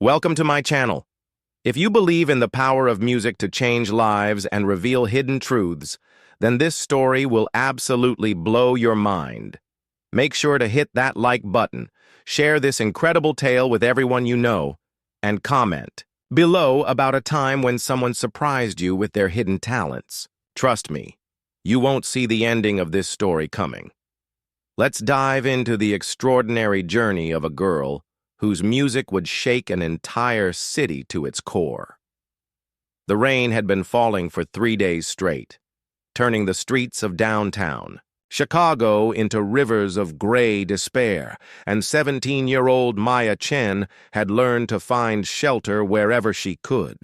Welcome to my channel. If you believe in the power of music to change lives and reveal hidden truths, then this story will absolutely blow your mind. Make sure to hit that like button, share this incredible tale with everyone you know, and comment below about a time when someone surprised you with their hidden talents. Trust me, you won't see the ending of this story coming. Let's dive into the extraordinary journey of a girl whose music would shake an entire city to its core. The rain had been falling for 3 days straight, turning the streets of downtown Chicago into rivers of gray despair, and 17-year-old Maya Chen had learned to find shelter wherever she could,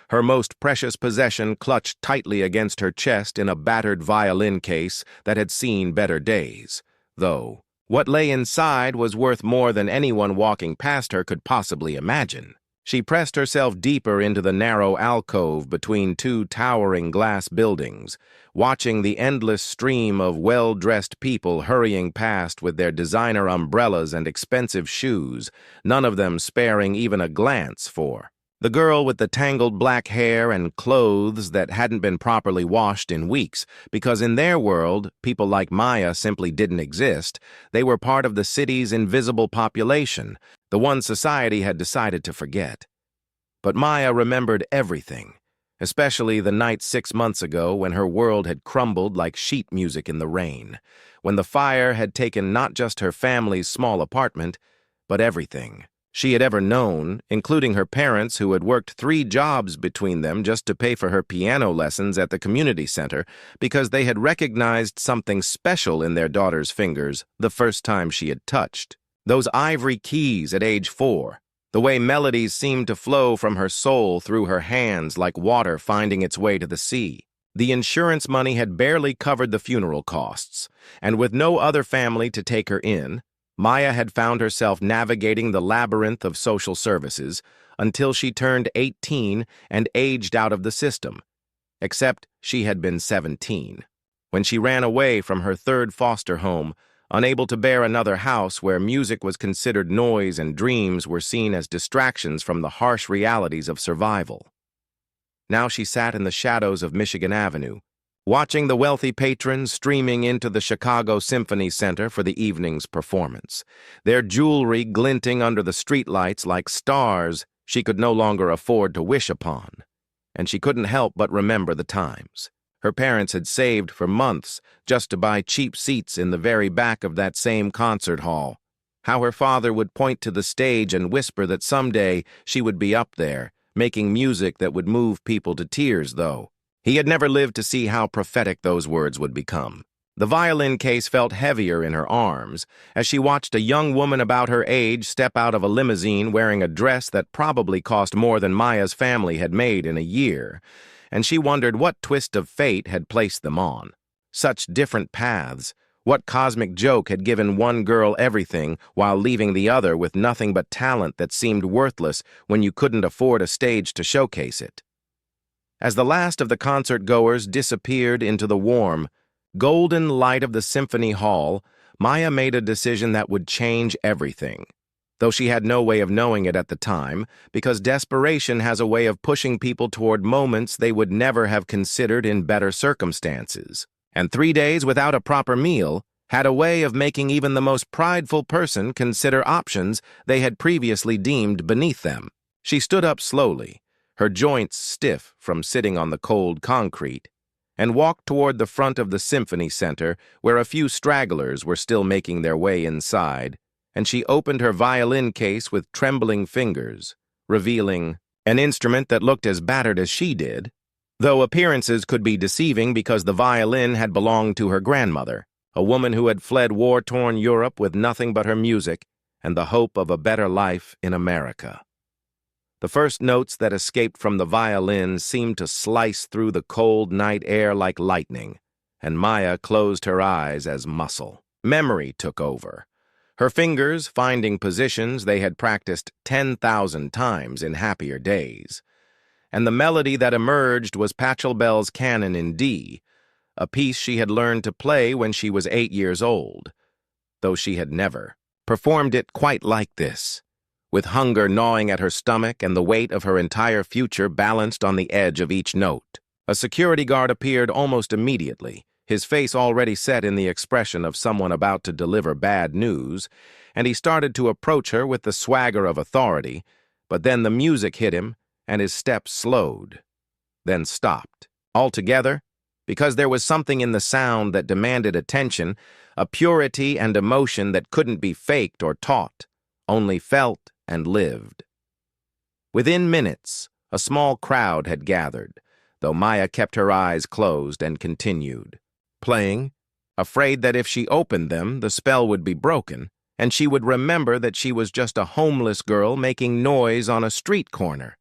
her most precious possession clutched tightly against her chest in a battered violin case that had seen better days, though what lay inside was worth more than anyone walking past her could possibly imagine. She pressed herself deeper into the narrow alcove between two towering glass buildings, watching the endless stream of well-dressed people hurrying past with their designer umbrellas and expensive shoes, none of them sparing even a glance for the girl with the tangled black hair and clothes that hadn't been properly washed in weeks, because in their world, people like Maya simply didn't exist. They were part of the city's invisible population, the one society had decided to forget. But Maya remembered everything, especially the night 6 months ago when her world had crumbled like sheet music in the rain, when the fire had taken not just her family's small apartment, but everything she had ever known, including her parents who had worked 3 jobs between them just to pay for her piano lessons at the community center because they had recognized something special in their daughter's fingers the first time she had touched. Those ivory keys at age 4, the way melodies seemed to flow from her soul through her hands like water finding its way to the sea. The insurance money had barely covered the funeral costs, and with no other family to take her in, Maya had found herself navigating the labyrinth of social services until she turned 18 and aged out of the system. Except she had been 17, when she ran away from her 3rd foster home, unable to bear another house where music was considered noise and dreams were seen as distractions from the harsh realities of survival. Now she sat in the shadows of Michigan Avenue, watching the wealthy patrons streaming into the Chicago Symphony Center for the evening's performance, their jewelry glinting under the streetlights like stars she could no longer afford to wish upon. And she couldn't help but remember the times. Her parents had saved for months just to buy cheap seats in the very back of that same concert hall. How her father would point to the stage and whisper that someday she would be up there, making music that would move people to tears, though. He had never lived to see how prophetic those words would become. The violin case felt heavier in her arms as she watched a young woman about her age step out of a limousine wearing a dress that probably cost more than Maya's family had made in a year, and she wondered what twist of fate had placed them on. Such different paths. What cosmic joke had given one girl everything while leaving the other with nothing but talent that seemed worthless when you couldn't afford a stage to showcase it? As the last of the concert-goers disappeared into the warm, golden light of the symphony hall, Maya made a decision that would change everything, though she had no way of knowing it at the time, because desperation has a way of pushing people toward moments they would never have considered in better circumstances. And 3 days without a proper meal had a way of making even the most prideful person consider options they had previously deemed beneath them. She stood up slowly, her joints stiff from sitting on the cold concrete, and walked toward the front of the Symphony Center where a few stragglers were still making their way inside, and she opened her violin case with trembling fingers, revealing an instrument that looked as battered as she did, though appearances could be deceiving because the violin had belonged to her grandmother, a woman who had fled war-torn Europe with nothing but her music and the hope of a better life in America. The first notes that escaped from the violin seemed to slice through the cold night air like lightning, and Maya closed her eyes as muscle. Memory took over, her fingers finding positions they had practiced 10,000 times in happier days. And the melody that emerged was Pachelbel's Canon in D, a piece she had learned to play when she was 8 years old, though she had never performed it quite like this, with hunger gnawing at her stomach and the weight of her entire future balanced on the edge of each note. A security guard appeared almost immediately, his face already set in the expression of someone about to deliver bad news, and he started to approach her with the swagger of authority, but then the music hit him, and his steps slowed, then stopped. Altogether, because there was something in the sound that demanded attention, a purity and emotion that couldn't be faked or taught, only felt and lived. Within minutes, a small crowd had gathered, though Maya kept her eyes closed and continued, playing, afraid that if she opened them, the spell would be broken, and she would remember that she was just a homeless girl making noise on a street corner.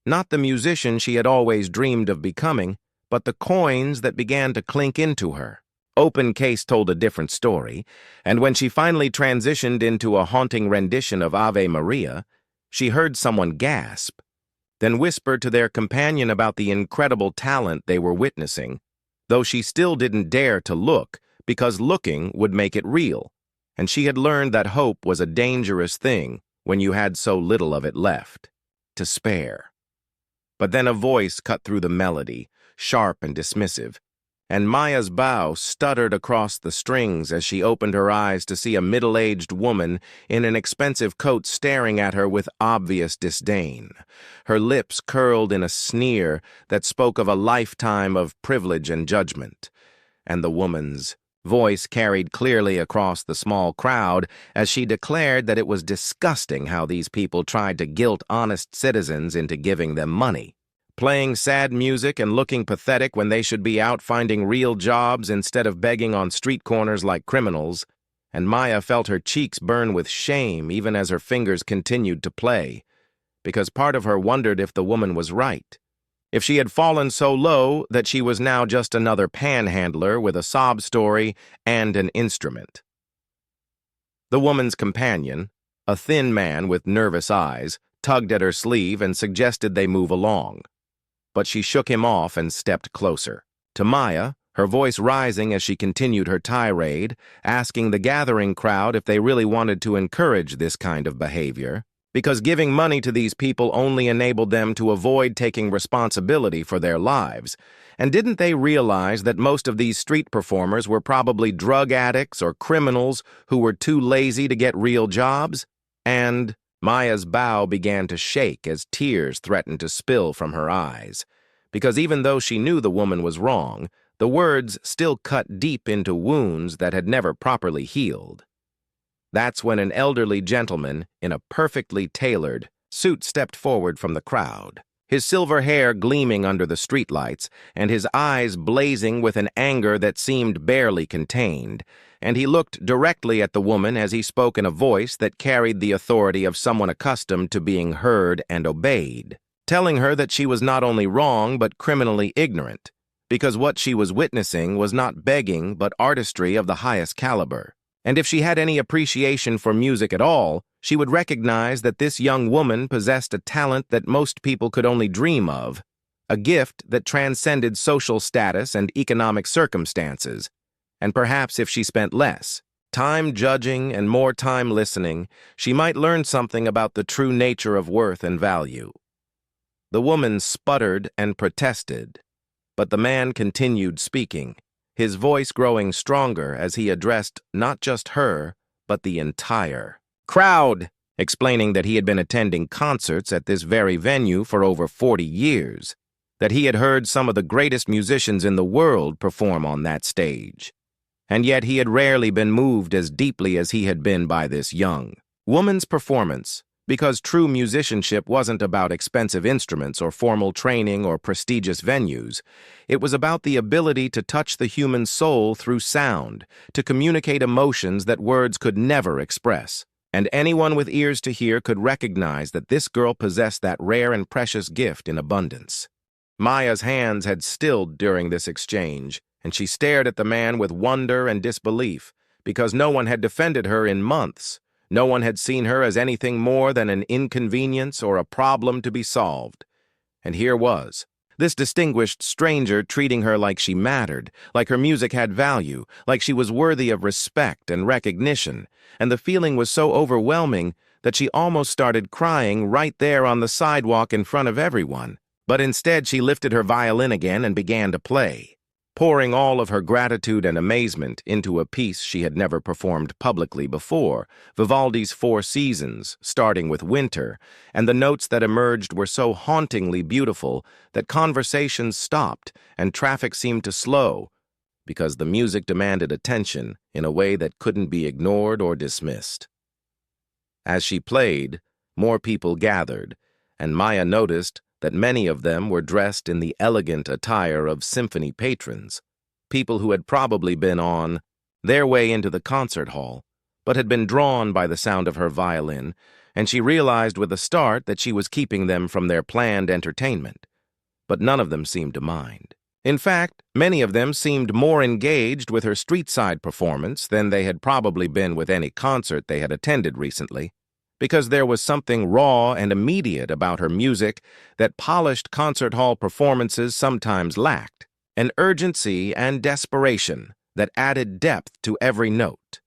Not the musician she had always dreamed of becoming, but the coins that began to clink into her. Open Case told a different story, and when she finally transitioned into a haunting rendition of Ave Maria, she heard someone gasp, then whisper to their companion about the incredible talent they were witnessing, though she still didn't dare to look, because looking would make it real, and she had learned that hope was a dangerous thing when you had so little of it left, to spare. But then a voice cut through the melody, sharp and dismissive, and Maya's bow stuttered across the strings as she opened her eyes to see a middle-aged woman in an expensive coat staring at her with obvious disdain. Her lips curled in a sneer that spoke of a lifetime of privilege and judgment, and the woman's voice carried clearly across the small crowd as she declared that it was disgusting how these people tried to guilt honest citizens into giving them money, playing sad music and looking pathetic when they should be out finding real jobs instead of begging on street corners like criminals, and Maya felt her cheeks burn with shame even as her fingers continued to play, because part of her wondered if the woman was right, if she had fallen so low that she was now just another panhandler with a sob story and an instrument. The woman's companion, a thin man with nervous eyes, tugged at her sleeve and suggested they move along. But she shook him off and stepped closer. To Maya, her voice rising as she continued her tirade, asking the gathering crowd if they really wanted to encourage this kind of behavior, because giving money to these people only enabled them to avoid taking responsibility for their lives. And didn't they realize that most of these street performers were probably drug addicts or criminals who were too lazy to get real jobs? And Maya's bow began to shake as tears threatened to spill from her eyes, because even though she knew the woman was wrong, the words still cut deep into wounds that had never properly healed. That's when an elderly gentleman in a perfectly tailored suit stepped forward from the crowd, his silver hair gleaming under the streetlights and his eyes blazing with an anger that seemed barely contained, and he looked directly at the woman as he spoke in a voice that carried the authority of someone accustomed to being heard and obeyed, telling her that she was not only wrong but criminally ignorant, because what she was witnessing was not begging but artistry of the highest caliber. And if she had any appreciation for music at all, she would recognize that this young woman possessed a talent that most people could only dream of, a gift that transcended social status and economic circumstances, and perhaps if she spent less time judging and more time listening, she might learn something about the true nature of worth and value. The woman sputtered and protested, but the man continued speaking, his voice growing stronger as he addressed not just her, but the entire crowd, explaining that he had been attending concerts at this very venue for over 40 years, that he had heard some of the greatest musicians in the world perform on that stage, and yet he had rarely been moved as deeply as he had been by this young woman's performance, because true musicianship wasn't about expensive instruments or formal training or prestigious venues. It was about the ability to touch the human soul through sound, to communicate emotions that words could never express. And anyone with ears to hear could recognize that this girl possessed that rare and precious gift in abundance. Maya's hands had stilled during this exchange, and she stared at the man with wonder and disbelief, because no one had defended her in months. No one had seen her as anything more than an inconvenience or a problem to be solved. And here was this distinguished stranger treating her like she mattered, like her music had value, like she was worthy of respect and recognition, and the feeling was so overwhelming that she almost started crying right there on the sidewalk in front of everyone. But instead she lifted her violin again and began to play, pouring all of her gratitude and amazement into a piece she had never performed publicly before, Vivaldi's Four Seasons, starting with Winter, and the notes that emerged were so hauntingly beautiful that conversations stopped and traffic seemed to slow, because the music demanded attention in a way that couldn't be ignored or dismissed. As she played, more people gathered, and Maya noticed that many of them were dressed in the elegant attire of symphony patrons, people who had probably been on their way into the concert hall, but had been drawn by the sound of her violin, and she realized with a start that she was keeping them from their planned entertainment. But none of them seemed to mind. In fact, many of them seemed more engaged with her street-side performance than they had probably been with any concert they had attended recently, because there was something raw and immediate about her music that polished concert hall performances sometimes lacked, an urgency and desperation that added depth to every note.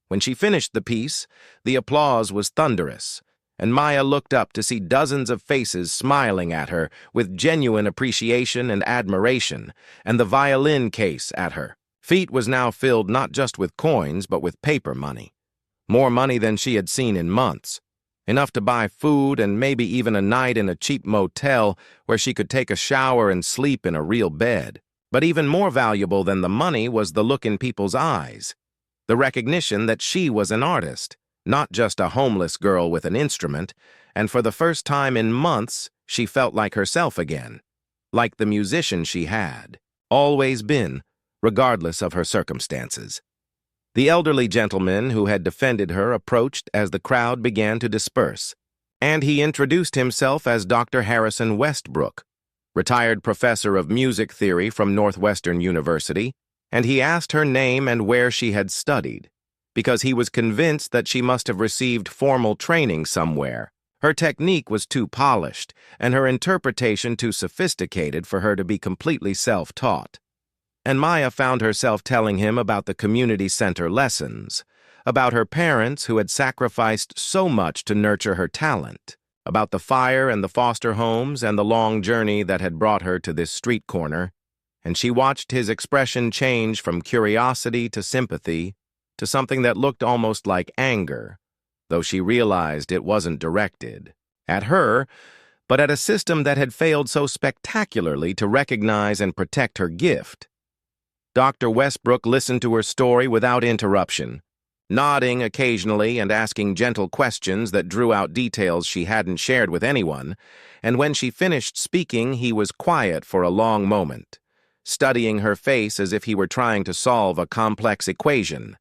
When she finished the piece, the applause was thunderous, and Maya looked up to see dozens of faces smiling at her with genuine appreciation and admiration, and the violin case at her. Feet was now filled not just with coins, but with paper money. More money than she had seen in months. Enough to buy food and maybe even a night in a cheap motel where she could take a shower and sleep in a real bed. But even more valuable than the money was the look in people's eyes, the recognition that she was an artist, not just a homeless girl with an instrument, and for the first time in months, she felt like herself again, like the musician she had always been, regardless of her circumstances. The elderly gentleman who had defended her approached as the crowd began to disperse, and he introduced himself as Dr. Harrison Westbrook, retired professor of music theory from Northwestern University, and he asked her name and where she had studied, because he was convinced that she must have received formal training somewhere. Her technique was too polished, and her interpretation too sophisticated for her to be completely self-taught. And Maya found herself telling him about the community center lessons, about her parents who had sacrificed so much to nurture her talent, about the fire and the foster homes and the long journey that had brought her to this street corner, and she watched his expression change from curiosity to sympathy, to something that looked almost like anger, though she realized it wasn't directed at her, but at a system that had failed so spectacularly to recognize and protect her gift. Dr. Westbrook listened to her story without interruption, nodding occasionally and asking gentle questions that drew out details she hadn't shared with anyone, and when she finished speaking, he was quiet for a long moment, studying her face as if he were trying to solve a complex equation.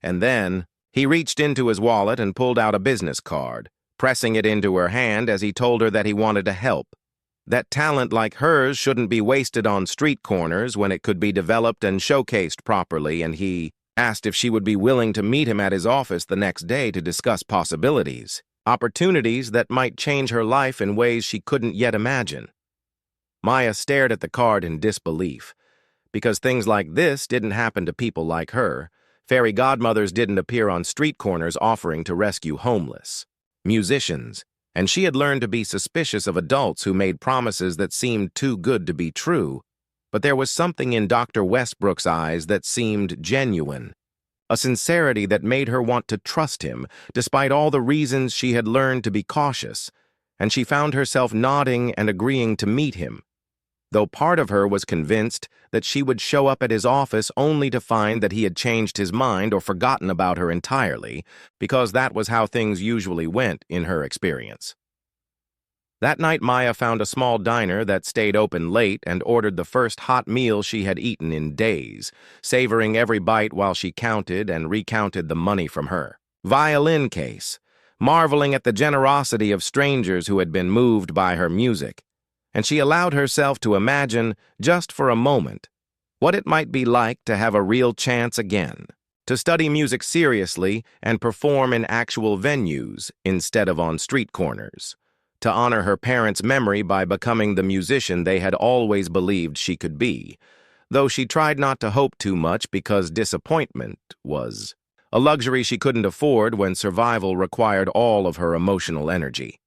And then, he reached into his wallet and pulled out a business card, pressing it into her hand as he told her that he wanted to help. That talent like hers shouldn't be wasted on street corners when it could be developed and showcased properly, and he asked if she would be willing to meet him at his office the next day to discuss possibilities, opportunities that might change her life in ways she couldn't yet imagine. Maya stared at the card in disbelief, because things like this didn't happen to people like her. Fairy godmothers didn't appear on street corners offering to rescue homeless musicians, and she had learned to be suspicious of adults who made promises that seemed too good to be true. But there was something in Dr. Westbrook's eyes that seemed genuine, a sincerity that made her want to trust him, despite all the reasons she had learned to be cautious, and she found herself nodding and agreeing to meet him, though part of her was convinced that she would show up at his office only to find that he had changed his mind or forgotten about her entirely, because that was how things usually went in her experience. That night, Maya found a small diner that stayed open late and ordered the first hot meal she had eaten in days, savoring every bite while she counted and recounted the money from her violin case, marveling at the generosity of strangers who had been moved by her music. And she allowed herself to imagine, just for a moment, what it might be like to have a real chance again, to study music seriously and perform in actual venues instead of on street corners, to honor her parents' memory by becoming the musician they had always believed she could be, though she tried not to hope too much because disappointment was a luxury she couldn't afford when survival required all of her emotional energy.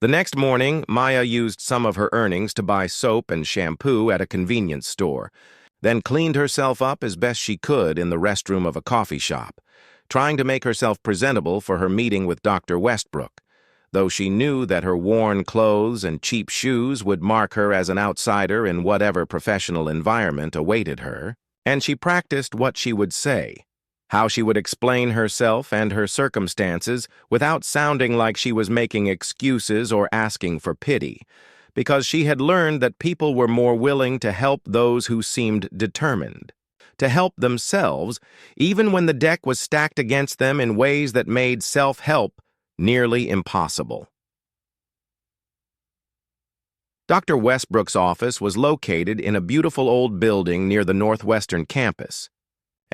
The next morning, Maya used some of her earnings to buy soap and shampoo at a convenience store, then cleaned herself up as best she could in the restroom of a coffee shop, trying to make herself presentable for her meeting with Dr. Westbrook, though she knew that her worn clothes and cheap shoes would mark her as an outsider in whatever professional environment awaited her, and she practiced what she would say, how she would explain herself and her circumstances without sounding like she was making excuses or asking for pity, because she had learned that people were more willing to help those who seemed determined, to help themselves, even when the deck was stacked against them in ways that made self-help nearly impossible. Dr. Westbrook's office was located in a beautiful old building near the northwestern campus,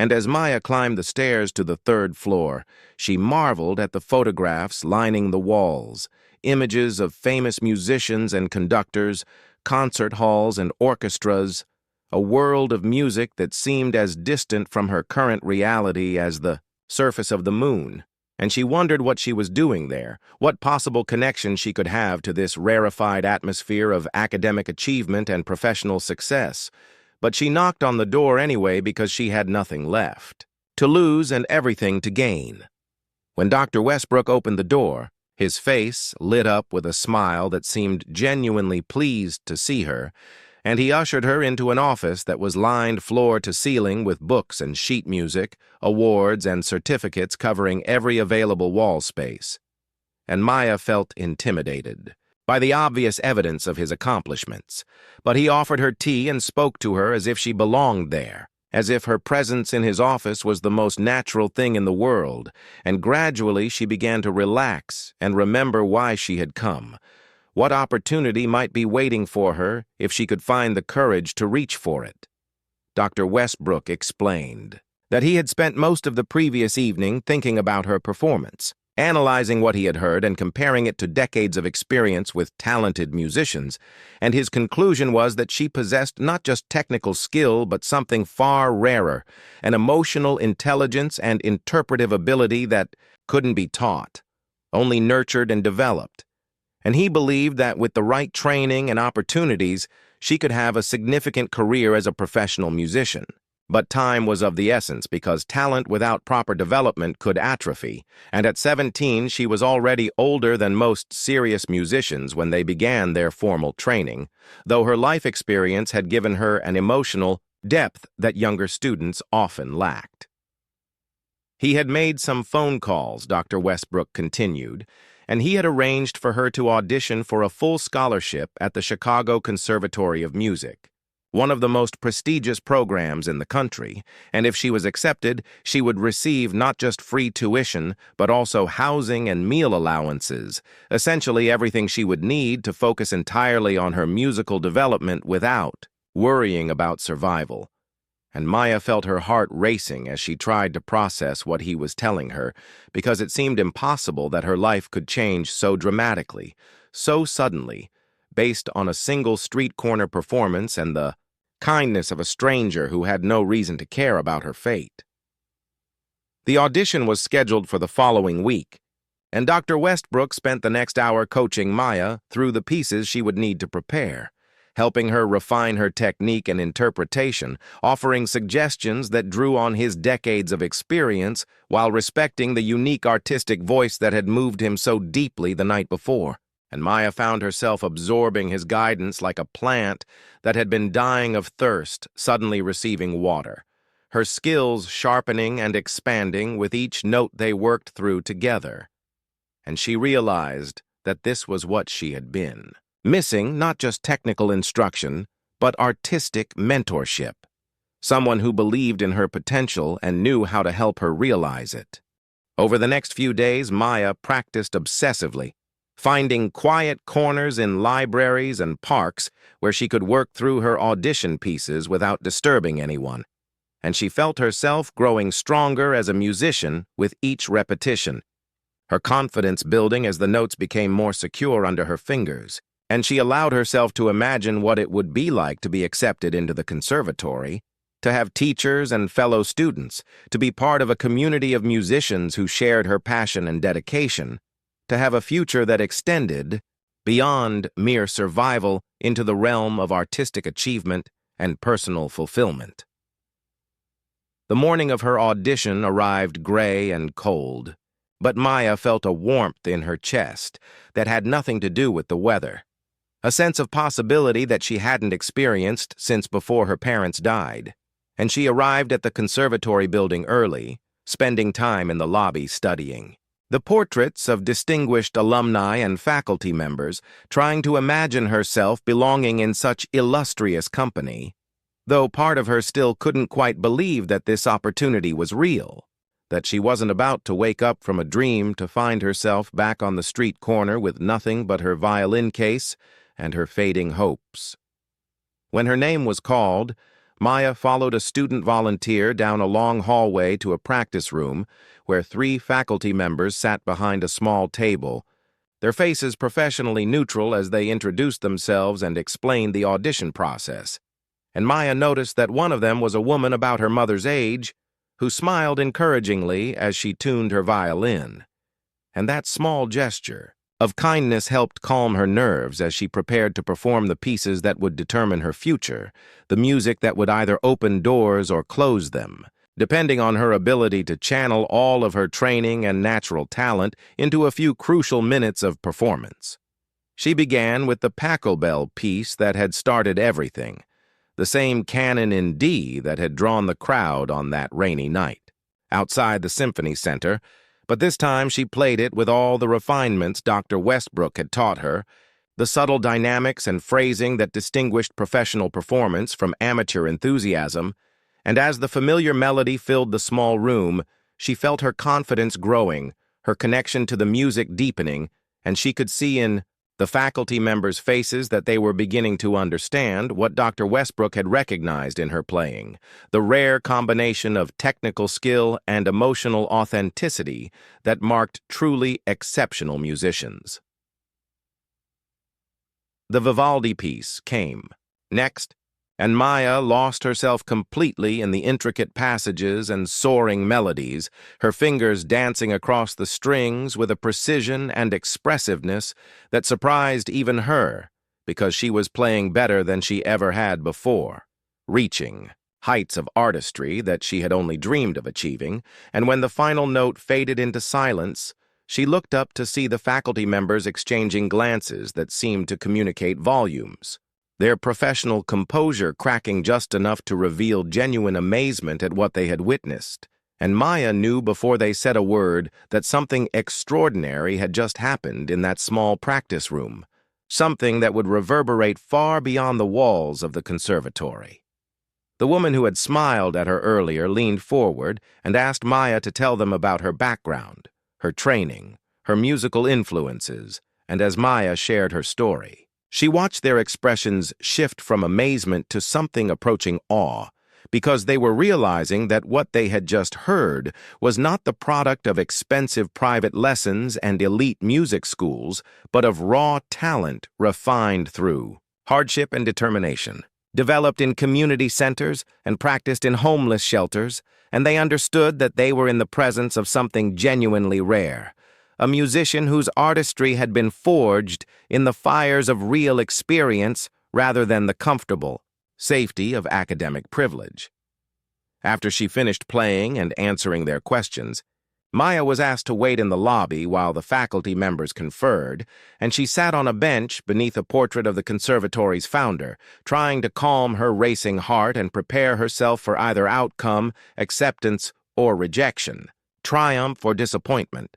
and as Maya climbed the stairs to the third floor, she marveled at the photographs lining the walls, images of famous musicians and conductors, concert halls and orchestras, a world of music that seemed as distant from her current reality as the surface of the moon. And she wondered what she was doing there, what possible connection she could have to this rarefied atmosphere of academic achievement and professional success. But she knocked on the door anyway because she had nothing left to lose and everything to gain. When Dr. Westbrook opened the door, his face lit up with a smile that seemed genuinely pleased to see her, and he ushered her into an office that was lined floor to ceiling with books and sheet music, awards and certificates covering every available wall space. And Maya felt intimidated by the obvious evidence of his accomplishments, but he offered her tea and spoke to her as if she belonged there, as if her presence in his office was the most natural thing in the world, and gradually she began to relax and remember why she had come, what opportunity might be waiting for her if she could find the courage to reach for it. Dr. Westbrook explained that he had spent most of the previous evening thinking about her performance, analyzing what he had heard and comparing it to decades of experience with talented musicians, and his conclusion was that she possessed not just technical skill but something far rarer, an emotional intelligence and interpretive ability that couldn't be taught, only nurtured and developed. And he believed that with the right training and opportunities, she could have a significant career as a professional musician. But time was of the essence because talent without proper development could atrophy, and at 17 she was already older than most serious musicians when they began their formal training, though her life experience had given her an emotional depth that younger students often lacked. He had made some phone calls, Dr. Westbrook continued, and he had arranged for her to audition for a full scholarship at the Chicago Conservatory of Music, one of the most prestigious programs in the country, and if she was accepted, she would receive not just free tuition, but also housing and meal allowances, essentially everything she would need to focus entirely on her musical development without worrying about survival. And Maya felt her heart racing as she tried to process what he was telling her, because it seemed impossible that her life could change so dramatically, so suddenly, based on a single street corner performance and the kindness of a stranger who had no reason to care about her fate. The audition was scheduled for the following week, and Dr. Westbrook spent the next hour coaching Maya through the pieces she would need to prepare, helping her refine her technique and interpretation, offering suggestions that drew on his decades of experience while respecting the unique artistic voice that had moved him so deeply the night before. And Maya found herself absorbing his guidance like a plant that had been dying of thirst, suddenly receiving water, her skills sharpening and expanding with each note they worked through together. And she realized that this was what she had been, missing not just technical instruction, but artistic mentorship, someone who believed in her potential and knew how to help her realize it. Over the next few days, Maya practiced obsessively, finding quiet corners in libraries and parks where she could work through her audition pieces without disturbing anyone. And she felt herself growing stronger as a musician with each repetition, her confidence building as the notes became more secure under her fingers, and she allowed herself to imagine what it would be like to be accepted into the conservatory, to have teachers and fellow students, to be part of a community of musicians who shared her passion and dedication, to have a future that extended beyond mere survival into the realm of artistic achievement and personal fulfillment. The morning of her audition arrived gray and cold, but Maya felt a warmth in her chest that had nothing to do with the weather, a sense of possibility that she hadn't experienced since before her parents died, and she arrived at the conservatory building early, spending time in the lobby studying. The portraits of distinguished alumni and faculty members, trying to imagine herself belonging in such illustrious company, though part of her still couldn't quite believe that this opportunity was real, that she wasn't about to wake up from a dream to find herself back on the street corner with nothing but her violin case and her fading hopes. When her name was called, Maya followed a student volunteer down a long hallway to a practice room where 3 faculty members sat behind a small table, their faces professionally neutral as they introduced themselves and explained the audition process. And Maya noticed that one of them was a woman about her mother's age who smiled encouragingly as she tuned her violin. And that small gesture of kindness helped calm her nerves as she prepared to perform the pieces that would determine her future, the music that would either open doors or close them, depending on her ability to channel all of her training and natural talent into a few crucial minutes of performance. She began with the Pachelbel piece that had started everything, the same canon in D that had drawn the crowd on that rainy night, outside the Symphony Center, but this time she played it with all the refinements Dr. Westbrook had taught her, the subtle dynamics and phrasing that distinguished professional performance from amateur enthusiasm, and as the familiar melody filled the small room, she felt her confidence growing, her connection to the music deepening, and she could see in the faculty members' faces that they were beginning to understand what Dr. Westbrook had recognized in her playing, the rare combination of technical skill and emotional authenticity that marked truly exceptional musicians. The Vivaldi piece came next, and Maya lost herself completely in the intricate passages and soaring melodies, her fingers dancing across the strings with a precision and expressiveness that surprised even her, because she was playing better than she ever had before, reaching heights of artistry that she had only dreamed of achieving, and when the final note faded into silence, she looked up to see the faculty members exchanging glances that seemed to communicate volumes, their professional composure cracking just enough to reveal genuine amazement at what they had witnessed. And Maya knew before they said a word that something extraordinary had just happened in that small practice room, something that would reverberate far beyond the walls of the conservatory. The woman who had smiled at her earlier leaned forward and asked Maya to tell them about her background, her training, her musical influences, and as Maya shared her story, she watched their expressions shift from amazement to something approaching awe, because they were realizing that what they had just heard was not the product of expensive private lessons and elite music schools, but of raw talent refined through hardship and determination, developed in community centers and practiced in homeless shelters, and they understood that they were in the presence of something genuinely rare, a musician whose artistry had been forged in the fires of real experience rather than the comfortable safety of academic privilege. After she finished playing and answering their questions, Maya was asked to wait in the lobby while the faculty members conferred, and she sat on a bench beneath a portrait of the conservatory's founder, trying to calm her racing heart and prepare herself for either outcome, acceptance, or rejection, triumph or disappointment,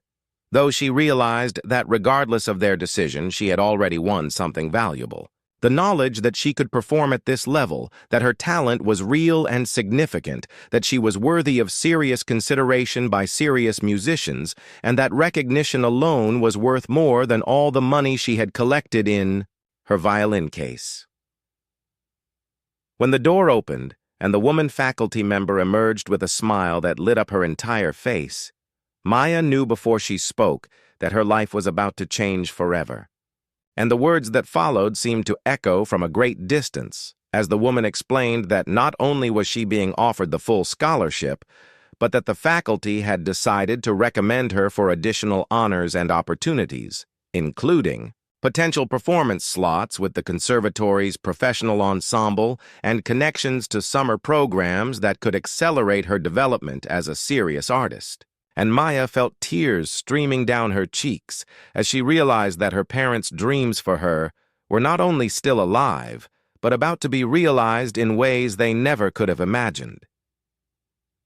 though she realized that regardless of their decision, she had already won something valuable. The knowledge that she could perform at this level, that her talent was real and significant, that she was worthy of serious consideration by serious musicians, and that recognition alone was worth more than all the money she had collected in her violin case. When the door opened and the woman faculty member emerged with a smile that lit up her entire face, Maya knew before she spoke that her life was about to change forever. And the words that followed seemed to echo from a great distance as the woman explained that not only was she being offered the full scholarship, but that the faculty had decided to recommend her for additional honors and opportunities, including potential performance slots with the conservatory's professional ensemble and connections to summer programs that could accelerate her development as a serious artist. And Maya felt tears streaming down her cheeks as she realized that her parents' dreams for her were not only still alive, but about to be realized in ways they never could have imagined.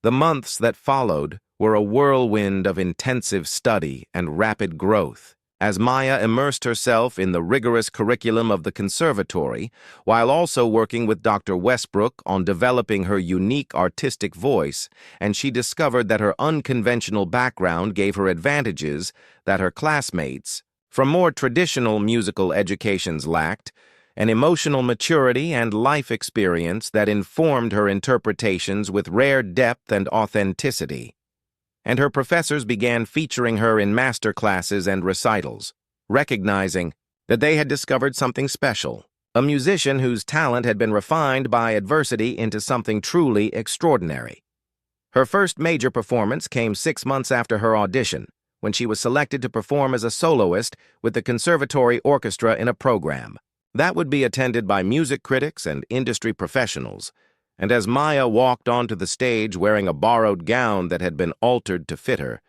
The months that followed were a whirlwind of intensive study and rapid growth, as Maya immersed herself in the rigorous curriculum of the conservatory, while also working with Dr. Westbrook on developing her unique artistic voice, and she discovered that her unconventional background gave her advantages that her classmates, from more traditional musical educations, lacked, an emotional maturity and life experience that informed her interpretations with rare depth and authenticity. And her professors began featuring her in master classes and recitals, recognizing that they had discovered something special, a musician whose talent had been refined by adversity into something truly extraordinary. Her first major performance came 6 months after her audition, when she was selected to perform as a soloist with the conservatory orchestra in a program that would be attended by music critics and industry professionals. And as Maya walked onto the stage wearing a borrowed gown that had been altered to fit her,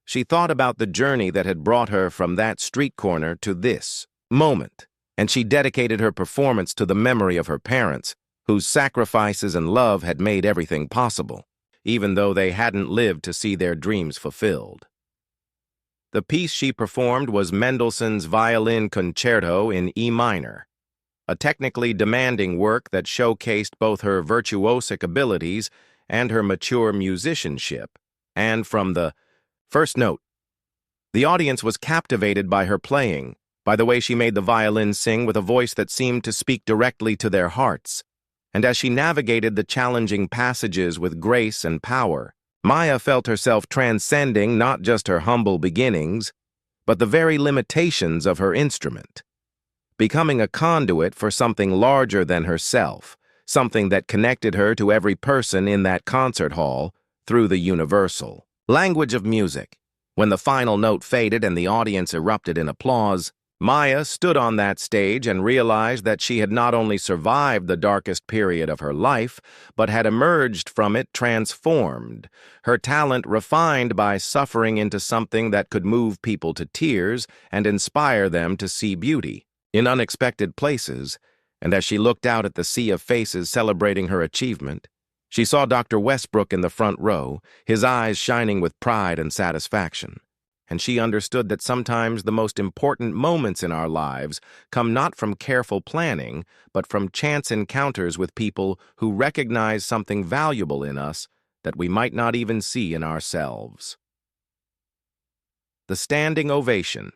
she thought about the journey that had brought her from that street corner to this moment, and she dedicated her performance to the memory of her parents, whose sacrifices and love had made everything possible, even though they hadn't lived to see their dreams fulfilled. The piece she performed was Mendelssohn's Violin Concerto in E minor, a technically demanding work that showcased both her virtuosic abilities and her mature musicianship. And from the first note, the audience was captivated by her playing, by the way she made the violin sing with a voice that seemed to speak directly to their hearts. And as she navigated the challenging passages with grace and power, Maya felt herself transcending not just her humble beginnings, but the very limitations of her instrument, becoming a conduit for something larger than herself, something that connected her to every person in that concert hall through the universal language of music. When the final note faded and the audience erupted in applause, Maya stood on that stage and realized that she had not only survived the darkest period of her life, but had emerged from it transformed, her talent refined by suffering into something that could move people to tears and inspire them to see beauty in unexpected places. And as she looked out at the sea of faces celebrating her achievement, she saw Dr. Westbrook in the front row, his eyes shining with pride and satisfaction. And she understood that sometimes the most important moments in our lives come not from careful planning, but from chance encounters with people who recognize something valuable in us that we might not even see in ourselves. The standing ovation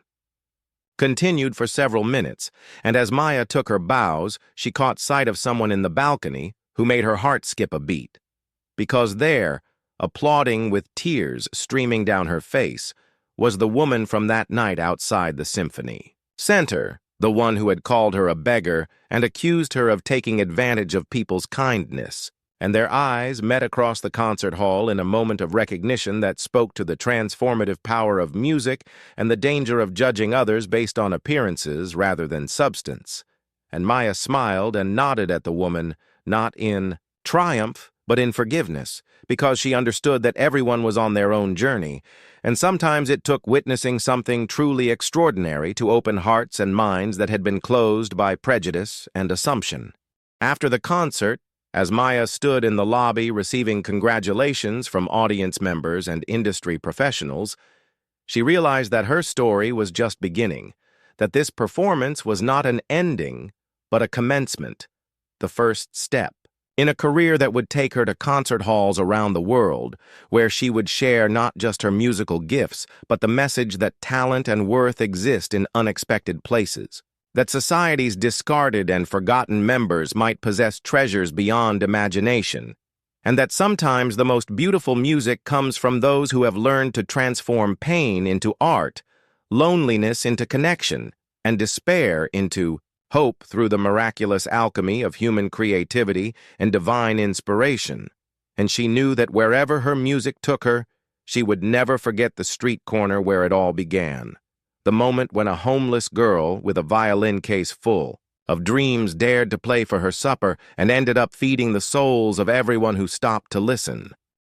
continued for several minutes, and as Maya took her bows, she caught sight of someone in the balcony who made her heart skip a beat. Because there, applauding with tears streaming down her face, was the woman from that night outside the symphony center, the one who had called her a beggar and accused her of taking advantage of people's kindness. And their eyes met across the concert hall in a moment of recognition that spoke to the transformative power of music and the danger of judging others based on appearances rather than substance. And Maya smiled and nodded at the woman, not in triumph, but in forgiveness, because she understood that everyone was on their own journey, and sometimes it took witnessing something truly extraordinary to open hearts and minds that had been closed by prejudice and assumption. After the concert, as Maya stood in the lobby receiving congratulations from audience members and industry professionals, she realized that her story was just beginning, that this performance was not an ending, but a commencement, the first step, in a career that would take her to concert halls around the world, where she would share not just her musical gifts, but the message that talent and worth exist in unexpected places, that society's discarded and forgotten members might possess treasures beyond imagination, and that sometimes the most beautiful music comes from those who have learned to transform pain into art, loneliness into connection, and despair into hope through the miraculous alchemy of human creativity and divine inspiration, and she knew that wherever her music took her, she would never forget the street corner where it all began. The moment when a homeless girl with a violin case full of dreams dared to play for her supper and ended up feeding the souls of everyone who stopped to listen.